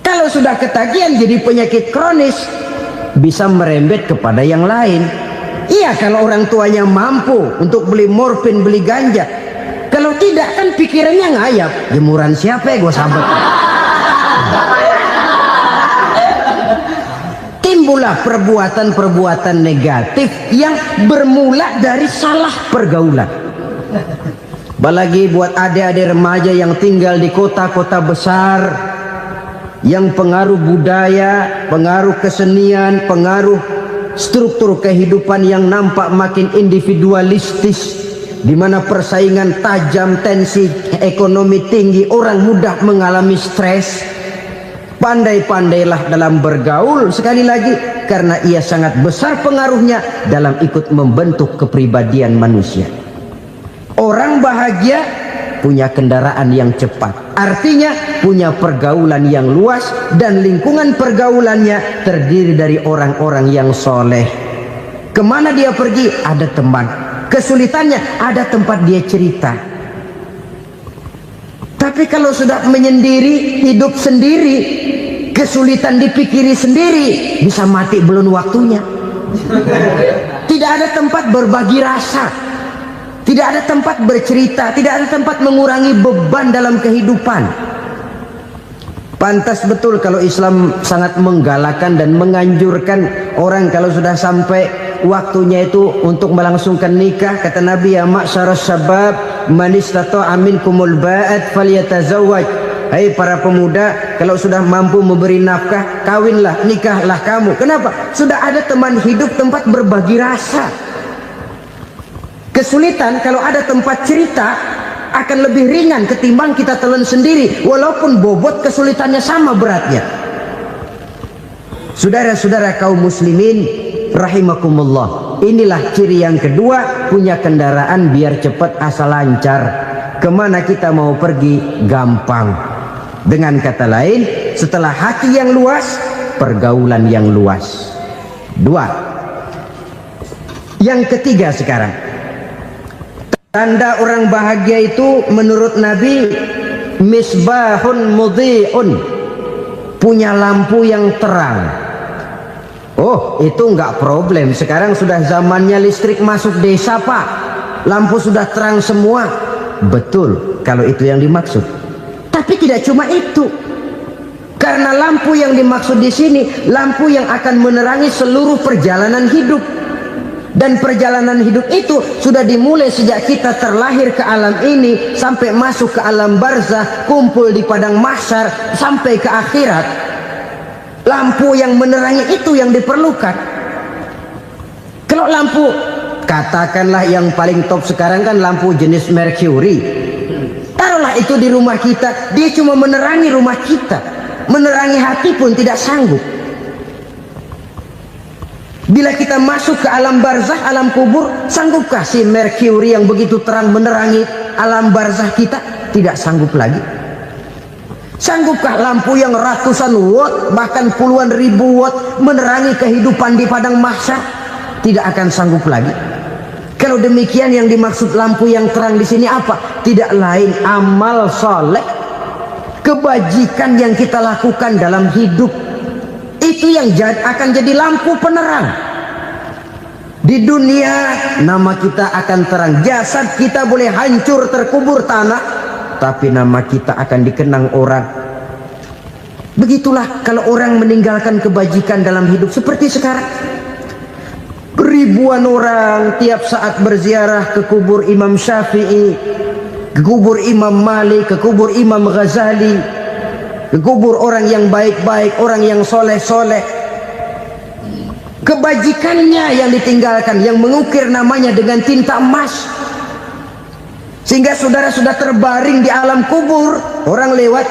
Kalau sudah ketagihan jadi penyakit kronis, bisa merembet kepada yang lain. Iya, kalau orang tuanya mampu untuk beli morfin, beli ganja. Kalau tidak kan pikirannya ngayap, jemuran siapa ya gue sabet. timbullah perbuatan-perbuatan negatif yang bermula dari salah pergaulan. Apalagi buat adik-adik remaja yang tinggal di kota-kota besar, yang pengaruh budaya, pengaruh kesenian, pengaruh struktur kehidupan yang nampak makin individualistis, di mana persaingan tajam, tensi ekonomi tinggi, orang mudah mengalami stres. Pandai-pandailah dalam bergaul, sekali lagi, karena ia sangat besar pengaruhnya dalam ikut membentuk kepribadian manusia. Orang bahagia punya kendaraan yang cepat, artinya punya pergaulan yang luas, dan lingkungan pergaulannya terdiri dari orang-orang yang soleh. Kemana dia pergi ada teman, kesulitannya ada tempat dia cerita. Tapi kalau sudah menyendiri, hidup sendiri, kesulitan dipikiri sendiri, bisa mati belum waktunya. Tidak ada tempat berbagi rasa, tidak ada tempat bercerita, tidak ada tempat mengurangi beban dalam kehidupan. Pantas betul kalau Islam sangat menggalakkan dan menganjurkan orang kalau sudah sampai waktunya itu untuk melangsungkan nikah. Kata Nabi, ya ma'syaras syabab man istata'a minkumul ba'at falyatazawwaj. Hai para pemuda, kalau sudah mampu memberi nafkah, kawinlah, nikahlah kamu. Kenapa? Sudah ada teman hidup, tempat berbagi rasa. Kesulitan kalau ada tempat cerita akan lebih ringan ketimbang kita telan sendiri, walaupun bobot kesulitannya sama beratnya. Saudara-saudara kaum muslimin rahimakumullah, inilah ciri yang kedua, punya kendaraan biar cepat asal lancar. Kemana kita mau pergi gampang. Dengan kata lain, setelah hati yang luas, pergaulan yang luas. Dua. Yang ketiga sekarang, tanda orang bahagia itu menurut Nabi, misbahun mudhi'un, punya lampu yang terang. Oh, itu enggak problem. Sekarang sudah zamannya listrik masuk desa, Pak. Lampu sudah terang semua. Betul, kalau itu yang dimaksud. Tapi tidak cuma itu. Karena lampu yang dimaksud di sini, lampu yang akan menerangi seluruh perjalanan hidup. Dan perjalanan hidup itu sudah dimulai sejak kita terlahir ke alam ini, sampai masuk ke alam barzah, kumpul di padang mahsyar, sampai ke akhirat. Lampu yang menerangi itu yang diperlukan. Kalau lampu, katakanlah yang paling top sekarang kan lampu jenis Mercury. Taruhlah itu di rumah kita, dia cuma menerangi rumah kita, menerangi hati pun tidak sanggup. Bila kita masuk ke alam barzah, alam kubur, sanggupkah si Mercury yang begitu terang menerangi alam barzah kita? Tidak sanggup lagi. Sanggupkah lampu yang ratusan watt, bahkan puluhan ribu watt menerangi kehidupan di padang mahsyar? Tidak akan sanggup lagi. Kalau demikian, yang dimaksud lampu yang terang di sini apa? Tidak lain amal soleh, kebajikan yang kita lakukan dalam hidup. Itu yang akan jadi lampu penerang. Di dunia nama kita akan terang, jasad kita boleh hancur terkubur tanah, tapi nama kita akan dikenang orang. Begitulah kalau orang meninggalkan kebajikan dalam hidup seperti sekarang. Ribuan orang tiap saat berziarah ke kubur Imam Syafi'i, ke kubur Imam Malik, ke kubur Imam Ghazali, ke kubur orang yang baik-baik, orang yang soleh-soleh. Kebajikannya yang ditinggalkan, yang mengukir namanya dengan tinta emas, sehingga saudara sudah terbaring di alam kubur. Orang lewat,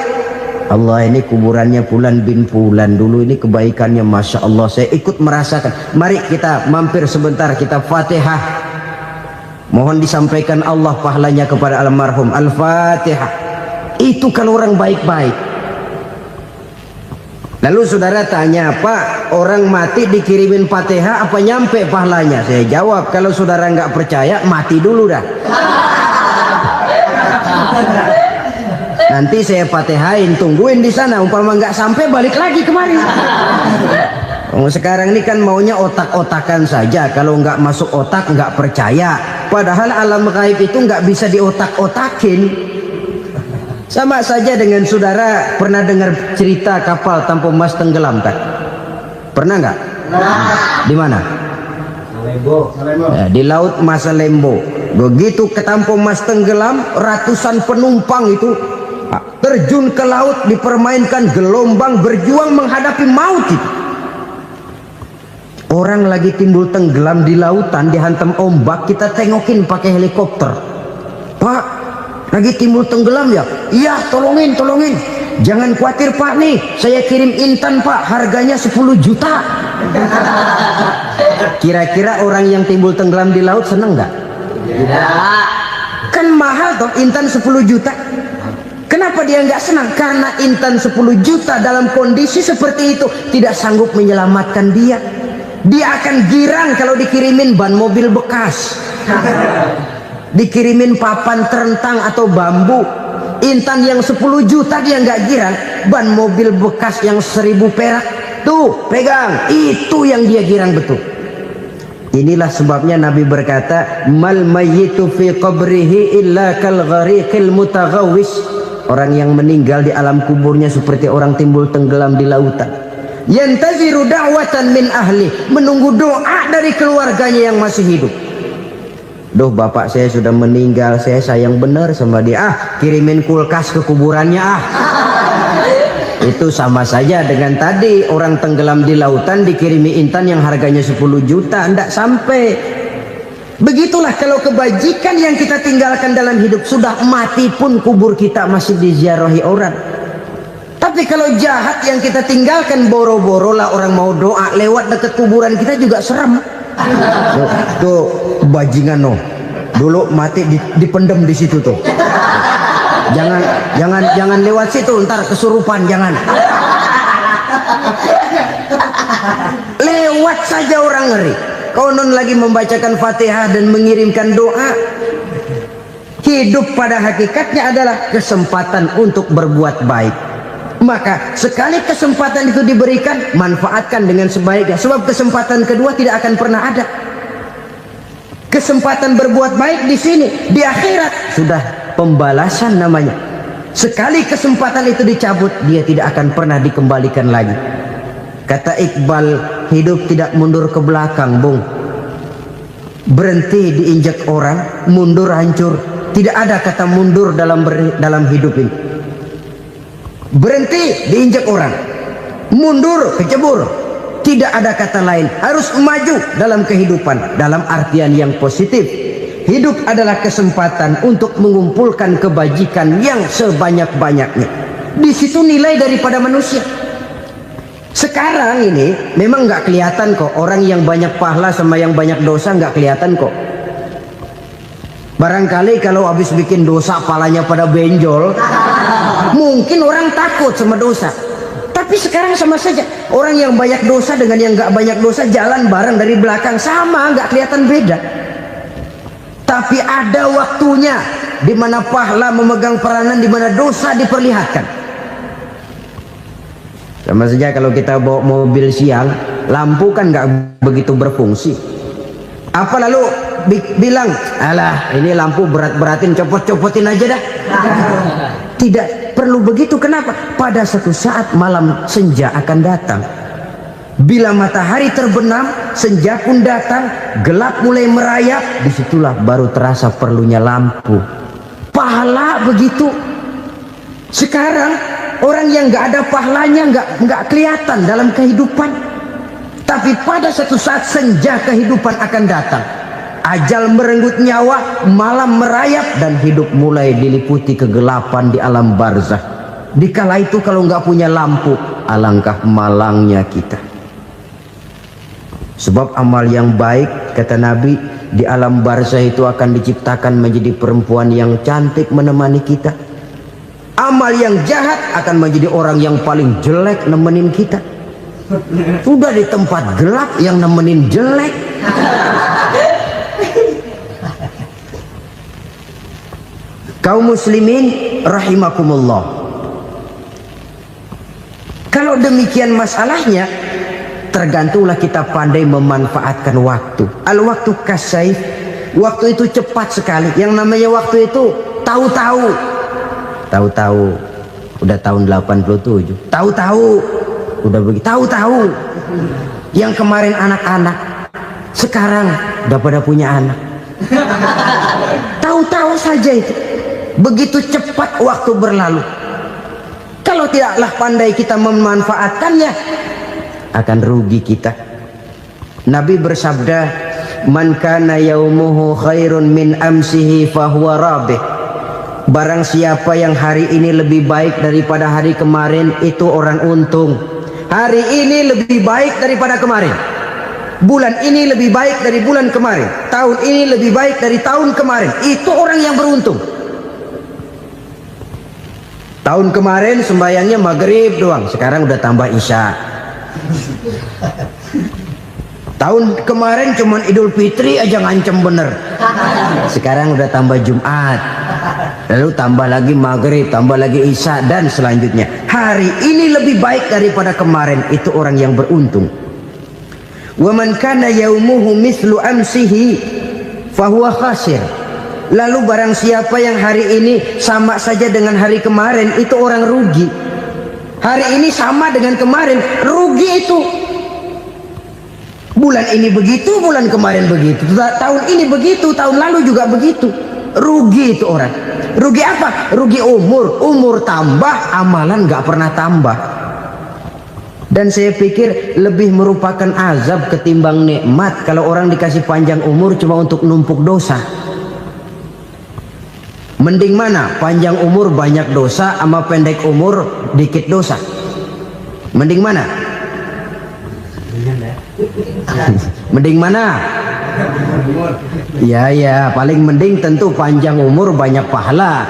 Allah, ini kuburannya Fulan bin Fulan, dulu ini kebaikannya Masya Allah, saya ikut merasakan. Mari kita mampir sebentar, kita Fatihah, mohon disampaikan Allah pahalanya kepada almarhum. Al-Fatihah. Itu kalau orang baik-baik. Lalu saudara tanya, Pak, orang mati dikirimin Fatihah apa nyampe pahalanya? Saya jawab, kalau saudara nggak percaya, mati dulu dah. Nanti saya Fatihain, tungguin di sana. Umpama nggak sampai, balik lagi kemari. Sekarang ini kan maunya otak-otakan saja. Kalau nggak masuk otak, nggak percaya. Padahal alam gaib itu nggak bisa diotak-otakin. Sama saja dengan saudara pernah dengar cerita kapal tanpa emas tenggelam kan? Pernah nggak? Di mana? Salembo. Ya, di laut Masalembo. Begitu ketampung Mas tenggelam, ratusan penumpang itu terjun ke laut, dipermainkan gelombang, berjuang menghadapi maut itu. Orang lagi timbul tenggelam di lautan, dihantam ombak, kita tengokin pakai helikopter. Pak, lagi timbul tenggelam ya? Iya, tolongin. Jangan khawatir Pak, nih saya kirim intan Pak, harganya 10 juta. Kira-kira orang yang timbul tenggelam di laut seneng nggak? Tidak. Kan mahal toh intan 10 juta. Kenapa dia nggak senang? Karena intan 10 juta dalam kondisi seperti itu tidak sanggup menyelamatkan dia. Dia akan girang kalau dikirimin ban mobil bekas, dikirimin papan terentang atau bambu. Intan yang 10 juta dia nggak girang, ban mobil bekas yang 1000 perak tuh pegang, itu yang dia girang betul. Inilah sebabnya Nabi berkata, mal mayyitu fi qabrihi illa kal ghariqil mutaghawwis. Orang yang meninggal di alam kuburnya seperti orang timbul tenggelam di lautan. Yantaziru da'watan min ahli, menunggu doa dari keluarganya yang masih hidup. Duh, bapak saya sudah meninggal, saya sayang benar sama dia. Kirimin kulkas ke kuburannya Itu sama saja dengan tadi orang tenggelam di lautan dikirimi intan yang harganya 10 juta, ndak sampai. Begitulah kalau kebajikan yang kita tinggalkan dalam hidup, sudah mati pun kubur kita masih diziarahi orang. Tapi kalau jahat yang kita tinggalkan, boro-boro lah orang mau doa lewat dekat kuburan kita juga serem. Tuh bajingan no, dulu mati dipendem di situ tuh. Jangan lewat situ, ntar kesurupan, jangan. Lewat saja orang ngeri. Konon lagi membacakan Fatihah dan mengirimkan doa. Hidup pada hakikatnya adalah kesempatan untuk berbuat baik. Maka sekali kesempatan itu diberikan, manfaatkan dengan sebaiknya. Sebab kesempatan kedua tidak akan pernah ada. Kesempatan berbuat baik di sini, di akhirat sudah pembalasan namanya. Sekali kesempatan itu dicabut, dia tidak akan pernah dikembalikan lagi. Kata Iqbal, hidup tidak mundur ke belakang, Bung. Berhenti diinjak orang, mundur hancur. Tidak ada kata mundur dalam hidup ini. Berhenti diinjak orang, mundur kecebur. Tidak ada kata lain, harus maju dalam kehidupan dalam artian yang positif. Hidup adalah kesempatan untuk mengumpulkan kebajikan yang sebanyak-banyaknya. Di situ nilai daripada manusia. Sekarang ini memang nggak kelihatan kok, orang yang banyak pahala sama yang banyak dosa nggak kelihatan kok. Barangkali kalau habis bikin dosa palanya pada benjol, mungkin orang takut sama dosa. Tapi sekarang sama saja, orang yang banyak dosa dengan yang nggak banyak dosa jalan bareng dari belakang, sama, nggak kelihatan beda. Tapi ada waktunya di mana pahala memegang peranan, di mana dosa diperlihatkan. Sama saja kalau kita bawa mobil siang, lampu kan nggak begitu berfungsi. Apa lalu bilang, alah ini lampu berat-beratin, copot-copotin aja dah. Tidak perlu begitu. Kenapa? Pada satu saat malam senja akan datang. Bila matahari terbenam, senja pun datang, gelap mulai merayap, disitulah baru terasa perlunya lampu. Pahala begitu. Sekarang orang yang nggak ada pahalanya nggak kelihatan dalam kehidupan. Tapi pada satu saat senja kehidupan akan datang. Ajal merenggut nyawa, malam merayap, dan hidup mulai diliputi kegelapan di alam barzakh. Dikala itu kalau nggak punya lampu, alangkah malangnya kita. Sebab amal yang baik, kata Nabi, di alam barzakh itu akan diciptakan menjadi perempuan yang cantik menemani kita. Amal yang jahat akan menjadi orang yang paling jelek nemenin kita. Sudah di tempat gelap yang nemenin jelek. Kaum muslimin rahimakumullah. Kalau demikian masalahnya, tergantunglah kita pandai memanfaatkan waktu. Al-waktu kasayf, waktu itu cepat sekali. Yang namanya waktu itu tahu-tahu. Tahu-tahu udah tahun 87. Tahu-tahu udah begitu. Tahu-tahu Yang kemarin anak-anak, sekarang udah pada punya anak. Tahu-tahu saja itu. Begitu cepat waktu berlalu. Kalau tidaklah pandai kita memanfaatkannya, akan rugi kita. Nabi bersabda, "Man kana yaumuhu khairun min amsihi fahuwa rabih." Barang siapa yang hari ini lebih baik daripada hari kemarin, itu orang untung. Hari ini lebih baik daripada kemarin. Bulan ini lebih baik dari bulan kemarin. Tahun ini lebih baik dari tahun kemarin. Itu orang yang beruntung. Tahun kemarin sembahyangnya maghrib doang, sekarang udah tambah isya. Tahun kemarin cuman Idul Fitri aja ngancem bener, sekarang udah tambah Jumat, lalu tambah lagi maghrib, tambah lagi isya, dan selanjutnya. Hari ini lebih baik daripada kemarin, itu orang yang beruntung. Wa man kana yaumuhu mislu amsihi fahuwa khasir. Lalu barang siapa yang hari ini sama saja dengan hari kemarin, itu orang rugi. Hari ini sama dengan kemarin, rugi itu. Bulan ini begitu, bulan kemarin begitu, tahun ini begitu, tahun lalu juga begitu. Rugi itu orang. Rugi apa? Rugi umur. Umur tambah, amalan gak pernah tambah. Dan saya pikir lebih merupakan azab ketimbang nikmat kalau orang dikasih panjang umur cuma untuk numpuk dosa. Mending mana? Panjang umur banyak dosa sama pendek umur dikit dosa? Mending mana? Mending mana? Ya, paling mending tentu panjang umur banyak pahala.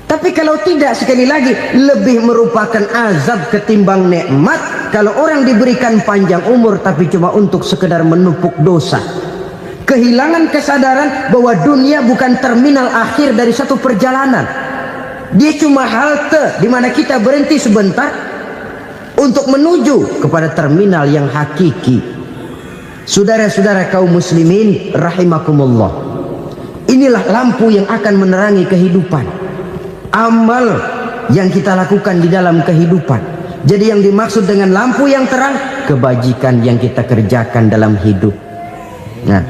Tapi kalau tidak, sekali lagi, lebih merupakan azab ketimbang nikmat kalau orang diberikan panjang umur tapi cuma untuk sekedar menumpuk dosa. Kehilangan kesadaran bahwa dunia bukan terminal akhir dari satu perjalanan. Dia cuma halte di mana kita berhenti sebentar untuk menuju kepada terminal yang hakiki. Saudara-saudara kaum muslimin rahimakumullah, inilah lampu yang akan menerangi kehidupan, amal yang kita lakukan di dalam kehidupan. Jadi yang dimaksud dengan lampu yang terang, kebajikan yang kita kerjakan dalam hidup. Nah,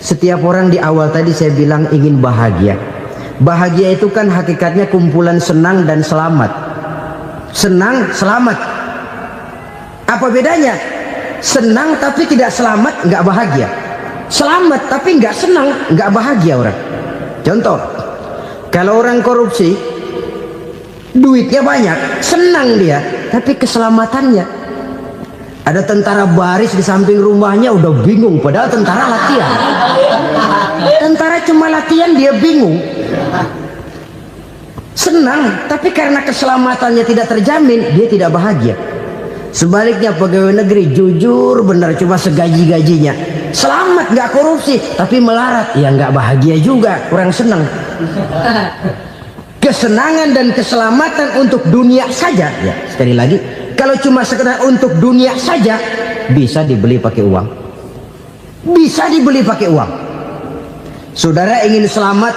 setiap orang di awal tadi saya bilang ingin bahagia. Bahagia itu kan hakikatnya kumpulan senang dan selamat. Senang, selamat. Apa bedanya? Senang tapi tidak selamat, nggak bahagia. Selamat tapi nggak senang, nggak bahagia orang. Contoh, kalau orang korupsi, duitnya banyak, senang dia, tapi keselamatannya. Ada tentara baris di samping rumahnya udah bingung, padahal tentara latihan. Tentara cuma latihan, dia bingung. Senang, tapi karena keselamatannya tidak terjamin, dia tidak bahagia. Sebaliknya pegawai negeri jujur benar, cuma segaji-gajinya, selamat nggak korupsi tapi melarat, ya nggak bahagia juga, kurang senang. Kesenangan dan keselamatan untuk dunia saja, ya sekali lagi, kalau cuma sekedar untuk dunia saja, bisa dibeli pakai uang, bisa dibeli pakai uang. Saudara ingin selamat,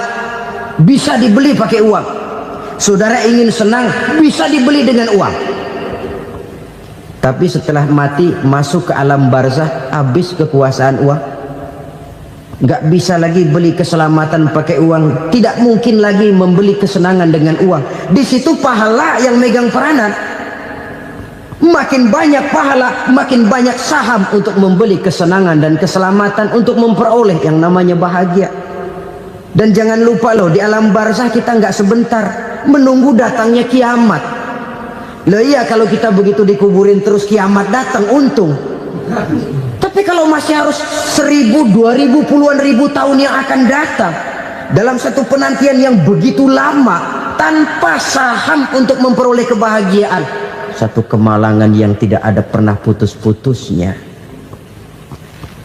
bisa dibeli pakai uang. Saudara ingin senang, bisa dibeli dengan uang. Tapi setelah mati masuk ke alam barzah, habis kekuasaan uang. Nggak bisa lagi beli keselamatan pakai uang, tidak mungkin lagi membeli kesenangan dengan uang. Di situ pahala yang megang peranan. Makin banyak pahala, makin banyak saham untuk membeli kesenangan dan keselamatan, untuk memperoleh yang namanya bahagia. Dan jangan lupa loh, di alam barzah kita nggak sebentar, menunggu datangnya kiamat. Loh iya, kalau kita begitu dikuburin terus kiamat datang, untung. Tapi kalau masih harus 1000, 2000, puluhan ribu tahun yang akan datang, dalam satu penantian yang begitu lama, tanpa saham untuk memperoleh kebahagiaan, satu kemalangan yang tidak ada pernah putus-putusnya.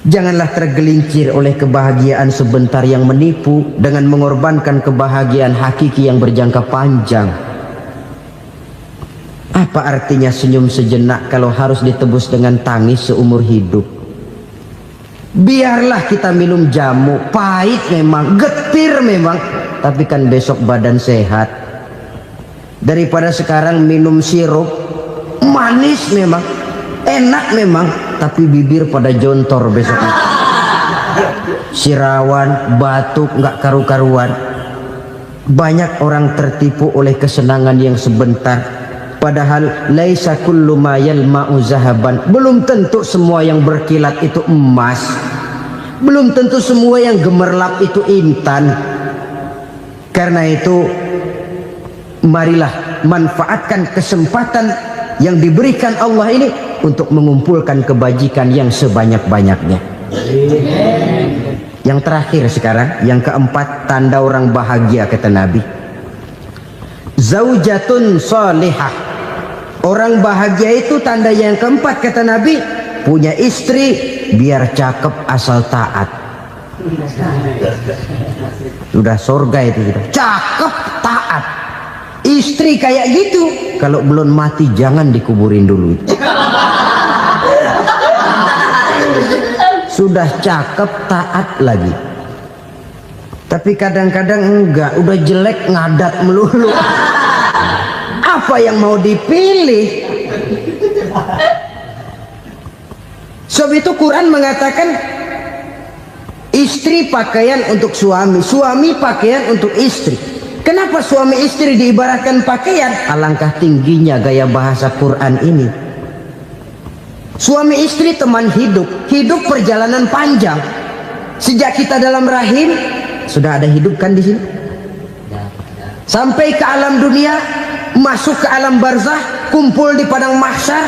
Janganlah tergelincir oleh kebahagiaan sebentar yang menipu dengan mengorbankan kebahagiaan hakiki yang berjangka panjang. Apa artinya senyum sejenak kalau harus ditebus dengan tangis seumur hidup? Biarlah kita minum jamu, pahit memang, getir memang, tapi kan besok badan sehat. Daripada sekarang minum sirup, manis memang, enak memang, tapi bibir pada jontor besok. Sirawan, batuk, nggak karu-karuan. Banyak orang tertipu oleh kesenangan yang sebentar. Padahal laisa kullu ma yalma'u zahaban. Belum tentu semua yang berkilat itu emas. Belum tentu semua yang gemerlap itu intan. Karena itu marilah manfaatkan kesempatan yang diberikan Allah ini untuk mengumpulkan kebajikan yang sebanyak-banyaknya. Yang terakhir sekarang, yang keempat, tanda orang bahagia kata Nabi. Zaujatun salihah. Orang bahagia itu tanda yang keempat kata Nabi, punya istri biar cakep asal taat. Sudah surga itu sudah. Cakep taat. Istri kayak gitu, kalau belum mati jangan dikuburin dulu. Sudah cakep taat lagi. Tapi kadang-kadang enggak, udah jelek ngadat melulu. Apa yang mau dipilih? Sebab itu Quran mengatakan istri pakaian untuk suami, suami pakaian untuk istri. Kenapa suami istri diibaratkan pakaian? Alangkah tingginya gaya bahasa Quran ini. Suami istri teman hidup, hidup perjalanan panjang. Sejak kita dalam rahim sudah ada hidup kan di sini. Sampai ke alam dunia, masuk ke alam barzah, kumpul di padang mahsyar,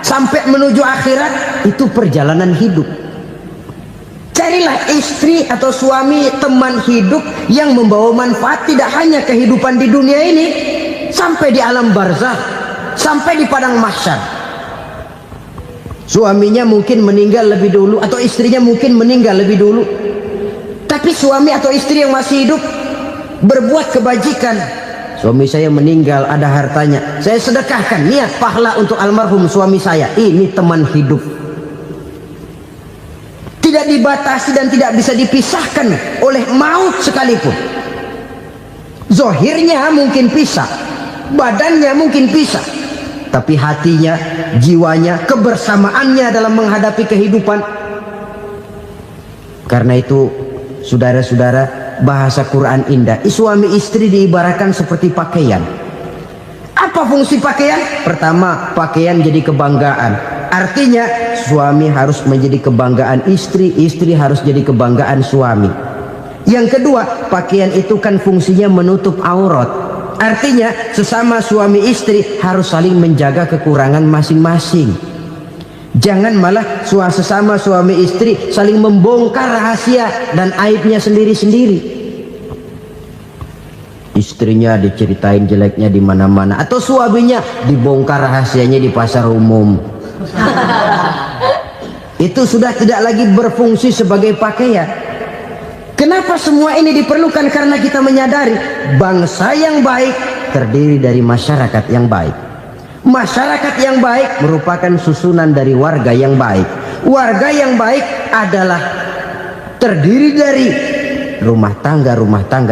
sampai menuju akhirat, itu perjalanan hidup. Carilah istri atau suami teman hidup yang membawa manfaat tidak hanya kehidupan di dunia ini, sampai di alam barzah, sampai di padang mahsyar. Suaminya mungkin meninggal lebih dulu atau istrinya mungkin meninggal lebih dulu, tapi suami atau istri yang masih hidup berbuat kebajikan. Suami saya meninggal, ada hartanya, saya sedekahkan, niat pahala untuk almarhum suami saya. Ini teman hidup, tidak dibatasi dan tidak bisa dipisahkan oleh maut sekalipun. Zohirnya mungkin pisah, badannya mungkin pisah, tapi hatinya, jiwanya, kebersamaannya dalam menghadapi kehidupan. Karena itu saudara-saudara, bahasa Quran indah. Suami istri diibaratkan seperti pakaian. Apa fungsi pakaian? Pertama, pakaian jadi kebanggaan. Artinya suami harus menjadi kebanggaan istri, istri harus jadi kebanggaan suami. Yang kedua, pakaian itu kan fungsinya menutup aurat. Artinya sesama suami istri harus saling menjaga kekurangan masing-masing. Jangan malah sesama suami istri saling membongkar rahasia dan aibnya sendiri-sendiri. Istrinya diceritain jeleknya di mana-mana, atau suaminya dibongkar rahasianya di pasar umum. Itu sudah tidak lagi berfungsi sebagai pakaian. Kenapa semua ini diperlukan? Karena kita menyadari bangsa yang baik terdiri dari masyarakat yang baik. Masyarakat yang baik merupakan susunan dari warga yang baik. Warga yang baik adalah terdiri dari rumah tangga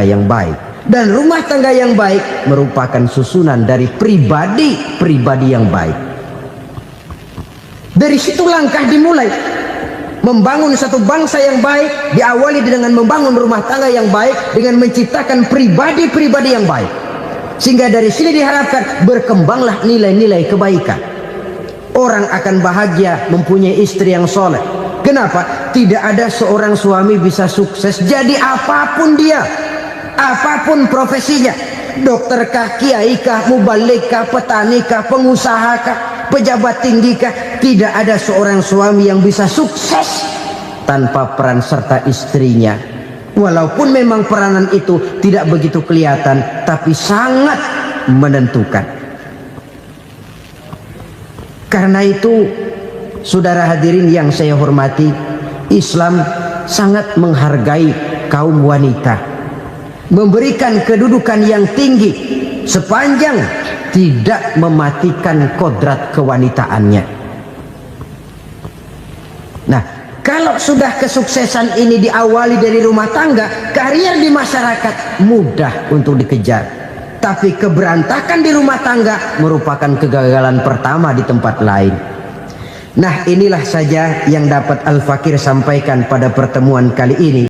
yang baik. Dan rumah tangga yang baik merupakan susunan dari pribadi yang baik. Dari situ langkah dimulai. Membangun satu bangsa yang baik diawali dengan membangun rumah tangga yang baik, dengan menciptakan pribadi-pribadi yang baik. Sehingga dari sini diharapkan berkembanglah nilai-nilai kebaikan. Orang akan bahagia mempunyai istri yang soleh. Kenapa? Tidak ada seorang suami bisa sukses jadi apapun dia, apapun profesinya. Dokterkah, kiaikah, mubalikah, petanikah, pengusahakah, pejabat tinggikah. Tidak ada seorang suami yang bisa sukses tanpa peran serta istrinya. Walaupun memang peranan itu tidak begitu kelihatan, tapi sangat menentukan. Karena itu, saudara hadirin yang saya hormati, Islam sangat menghargai kaum wanita, memberikan kedudukan yang tinggi sepanjang tidak mematikan kodrat kewanitaannya. Nah, kalau sudah kesuksesan ini diawali dari rumah tangga, karier di masyarakat mudah untuk dikejar. Tapi keberantakan di rumah tangga merupakan kegagalan pertama di tempat lain. Nah, inilah saja yang dapat Al-Fakir sampaikan pada pertemuan kali ini.